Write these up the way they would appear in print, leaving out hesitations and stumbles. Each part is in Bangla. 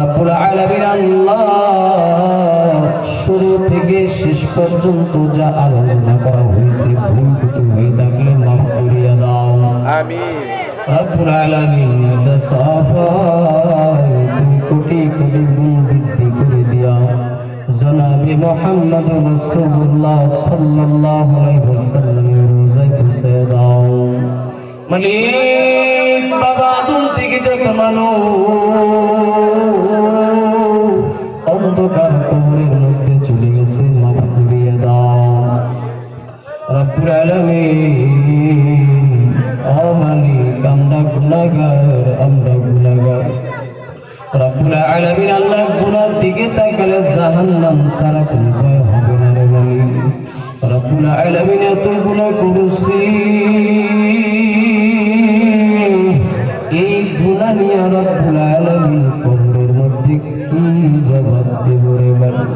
রব্বুল আলামিন আল্লাহ শুরু থেকে শেষ পর্যন্ত যা আলোচনা করা হয়েছে ভুল ত্রুটি হয়ে থাকলে মাফ করিয়া দাও আমিন। রব্বুল আলামিন তুমি কোটি কোটি গুণ বৃদ্ধি করে দিও জনাবে মুহাম্মদ রাসূলুল্লাহ সাল্লাল্লাহু আলাইহি ওয়াসাল্লামের রোজায় পৌঁছে দাও মালিক বাবা আদম থেকে যত মানুষ অন্ধকার কবরের মধ্যে চলে গেছে মাফ করিয়ে দাও রব্বুল আলামিন ও মালিক আমরা গুনাহগার রব্বুল আলামিন আল্লাহ গুনার দিকে তাকালে জাহান্নাম ছাড়া কোনো ভয় হবে না রে মালিক রব্বুল আলামিন এত গুনাহ করেছি এই গুনাহ নিয়ে রব্বুল আলামিন কবরের মধ্যে কি জবাব দেব রে মালিক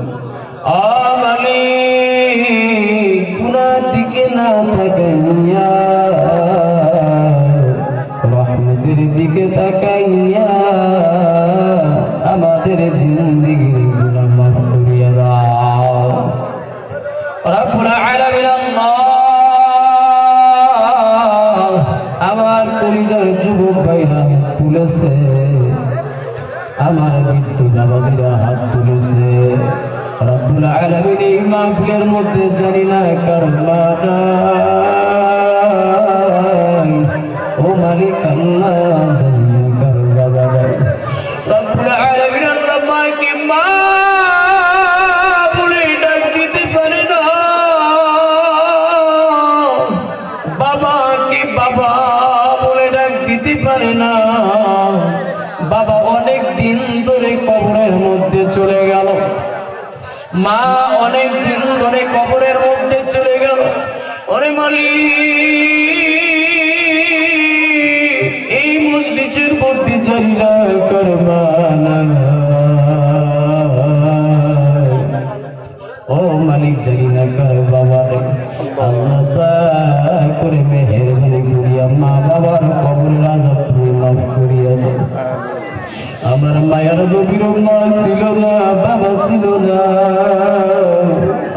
মালিক গুনার দিকে না তাকাইয়া রহমতের দিকে তাকাইয়া আমাদের জিন্দেগির গুনাহ মাফ করিয়া দাও রব্বুল আলামিন আল্লাহ আমার কলিজার যুবক ভাইরা তুলেছে আমার মৃত্যু নামাজিরা হাত তুলেছে রব্বুল আলামিন এই মাহফিলের মধ্যে জানি না কার ও মালিক আল্লাহ জানি না কার বাবা রব্বুল আলামিন আল্লাহ মাকে মা বলে ডাক দিতে পারে না বাবাকে বাবা বলে ডাক দিতে পারে না বাবা অনেক দিন ধরে কবরের মধ্যে চলে গেল মা অনেক দিন ধরে কবরের মধ্যে চলে গেল ওরে মালিক এই মজলিসের মধ্যে জান্না করবানা ও মালিক জান্না কর বাবা আল্লাহ দয়া করে মেহেরবানি করিয়া মা বাবার কবরের আযাব তুমি মাফ করিয়া দাও আমার মায়ের গভীর মা ছিল না বাবা ছিল না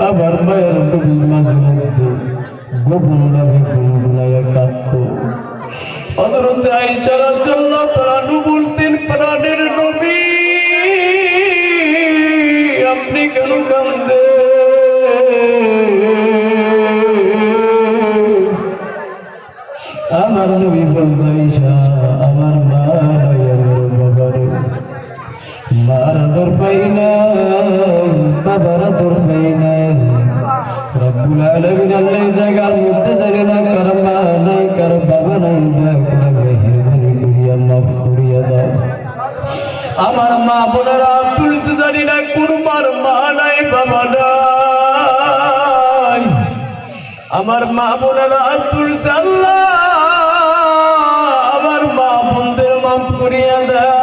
আমার মায়ের গভীর মাঝে মধ্যে গোপন ভাবে গুনগুনাইয়া কাঁদত হযরত আয়েশা রাদিয়াল্লাহু তাআলা বলতেন প্রাণের নবী আপনি কেন কাঁদেন আমার নবী বলতেন আয়েশা আমার মা মার দর পাই না বাবার দর পাই না রব্বুল আলামিন আল্লাহ জায়গার মধ্যে জানি না কার মা নাই কার বাবা নাই মেহেরবানি করিয়া মাফ করিয়া দাও আমার মা বোনেরা তুলতে জানি না কোন মার মা নাই বাবা নাই আমার মা বোনেরা তুলছে আল্লাহ আমার মা বোনদের মাফ করিয়া দাও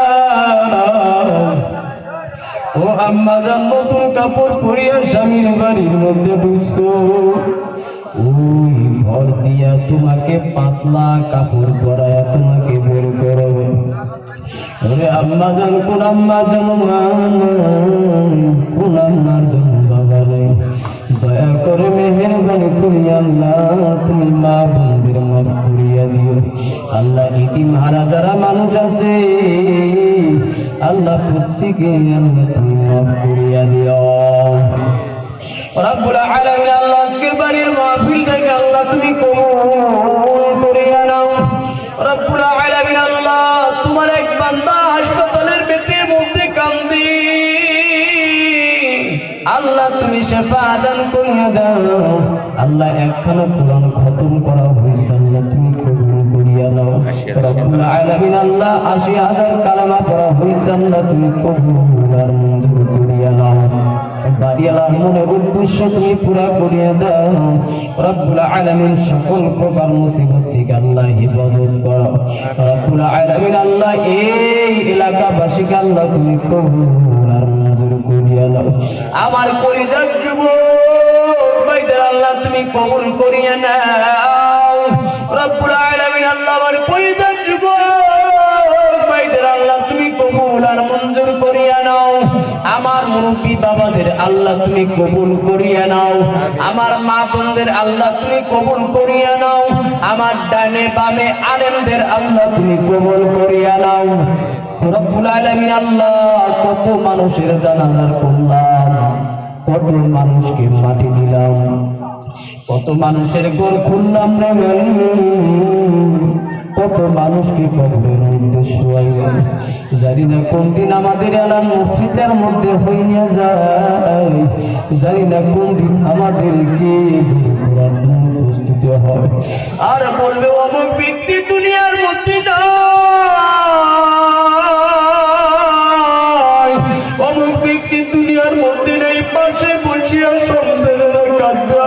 ও আম্মা জান নতুন কাপড় পরিয়া স্বামীর বাড়ির মধ্যে ঢুকছো ওই ঘর দিয়া তোমাকে পাতলা কাপড় পরায়া তোমাকে বের করবে ওরে আম্মা জান কোন আম্মা জান কোন আম্মার জান বাবা নেই দয়া করে মেহেরবানি করিয়া আল্লাহ তুমি মা বোনদের মাফ করিয়া দিও আল্লাহ ইতিম হারা যারা মানুষ আছে আল্লাহ প্রত্যেকে আল্লাহ তুমি মাফ করিয়া দিও রব্বুল আলামিন আল্লাহ আজকের বাড়ির মাহফিলটাকে আল্লাহ তুমি কবুল করিয়া নাও রব্বুল আলামিন আল্লাহ তোমার এক বান্দা হাসপাতালের বেডের মধ্যে কাঁদে আল্লাহ তুমি শিফা দান করিয়া দাও আল্লাহ একখানা কোরআন খতম করা হয়েছে আল্লাহ তুমি কবুল করিয়া নাও রব্বুল আলামিন আল্লাহ ৮০,০০০ কালেমা পড়া হয়েছে আল্লাহ তুমি কবুল আর মঞ্জুর করিয়া নাও বাড়িয়ালা মনের উদ্দেশ্য তুমি পুরা করিয়া দাও রব্বুল আলামিন সকল প্রকার মুসিবত থেকে আল্লাহ হেফাজত করো রব্বুল আলামিন আল্লাহ এই এলাকাবাসীকে আল্লাহ তুমি কবুল আর মঞ্জুর করিয়া নাও আমার কলিজার যুবক ভাইদের আল্লাহ তুমি কবুল করিয়া নাও রব্বুল আলামিন আল্লাহ আমার কলিজার যুবক ভাইদের আল্লাহ তুমি কবুল আর মঞ্জুর করিয়া নাও। আমার মুরব্বী বাবাদের আল্লাহ তুমি কবুল করিয়া নাও। আমার মা বোনদের আল্লাহ তুমি কবুল করিয়া নাও। আমার ডানে বামে আলেমদের আল্লাহ তুমি কবুল করিয়া নাও। রব্বুল আলামিন আল্লাহ, কত মানুষের জানাজার করলাম, কত মানুষকে মাটি দিলাম, কত মানুষের ঘর খুললাম রে, কত মানুষকে কবরের মধ্যে শুয়াইলাম। জানি না কোন দিন আমাদের এলান মসজিদের মধ্যে হইয়া যায়, জানি না কোন দিন আমাদেরকে উপস্থিত হয় আর বলবে অমুক ব্যক্তি দুনিয়ার মধ্যে নাই, অমুক ব্যক্তি দুনিয়ার মধ্যে নেই, পাশে বসিয়া সন্তানেরা কাঁদবে,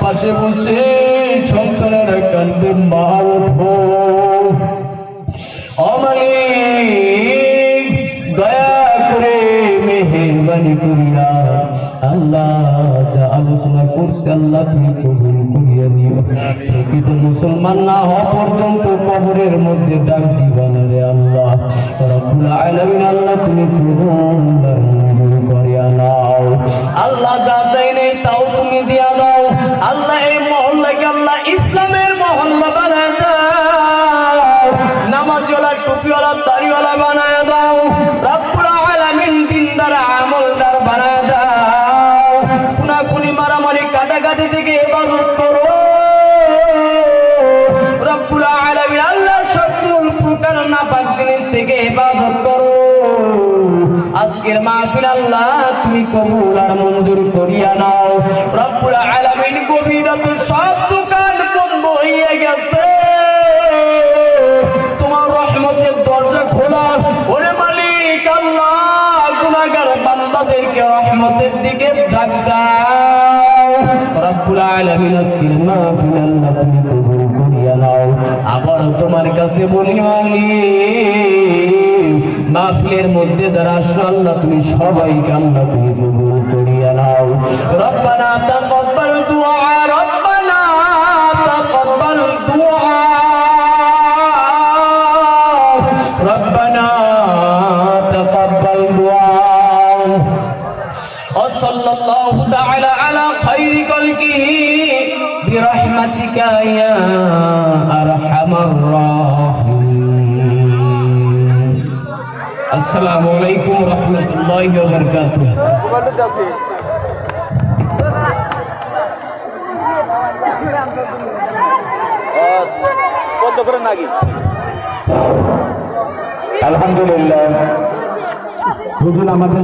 পাশে বসে সন্তানেরা কাঁদবে, মা ওঠো অমালিক, দয়া করে মেহেরবানি করিয়া আল্লাহ যা আলোচনা করছে আল্লাহ তুমি কবুল করিয়া নিও। প্রকৃত মুসলমান না হওয়া পর্যন্ত কবরের মধ্যে ডাক দিবা না রে আল্লাহ। রব্বুল আলামিন আল্লাহ তুমি মঞ্জুর করিয়া নাও। আল্লাহ যা চাই নেই তাও তুমি দিয়া দাও। আল্লাহ এই মহল্লাকে আল্লাহ ইসলামের মহল্লা বানায় দাও, নামাজওয়ালা টুপিওয়ালা দাড়িওয়ালা বানায় দাও। রব্বুল আলামিন দিনদার আমলদার বানায় দাও। খুনাখুনি মারামারি কাটাকাটি থেকে ইবাদত করো রব্বুল আলামিন আল্লাহ, সকল প্রকার নাপাক জিনিস থেকে ইবাদত করো। আজকের মাহফিল আল্লাহ তুমি কবুল আর মঞ্জুর করিয়া নাও। রব্বুল আলামিন গভীর রাতে সব দোকান বন্ধ হয়ে গেছে, তোমার রহমতের দরজা খোলা। ওরে মালিক আল্লাহ, গুনাহগার বান্দাদেরকে রহমতের দিকে ডাক দাও। রব্বুল আলামিন আজকের মাহফিল আল্লাহ তুমি কবুল করিয়া নাও। আবার তোমার কাছে বলি মাহফিলের মধ্যে যারা আসলো আল্লাহ তুমি সবাইকে আল্লাহ তুমি কবুল করিয়া নাও। রব্বানা তাকাব্বাল দুআ, রব্বানা তাকাব্বাল দুআ, রব্বানা তাকাব্বাল দুআ। ওয়া সাল্লাল্লাহু তাআলা আলা খায়রি খালকিহি বিরহমাতিকা ইয়া আরহামার রাহিমিন। আসসালামু আলাইকুম ওয়া রাহমাতুল্লাহি ওয়া বারাকাতুহু। আলহামদুলিল্লাহ, হুজুর আমাদের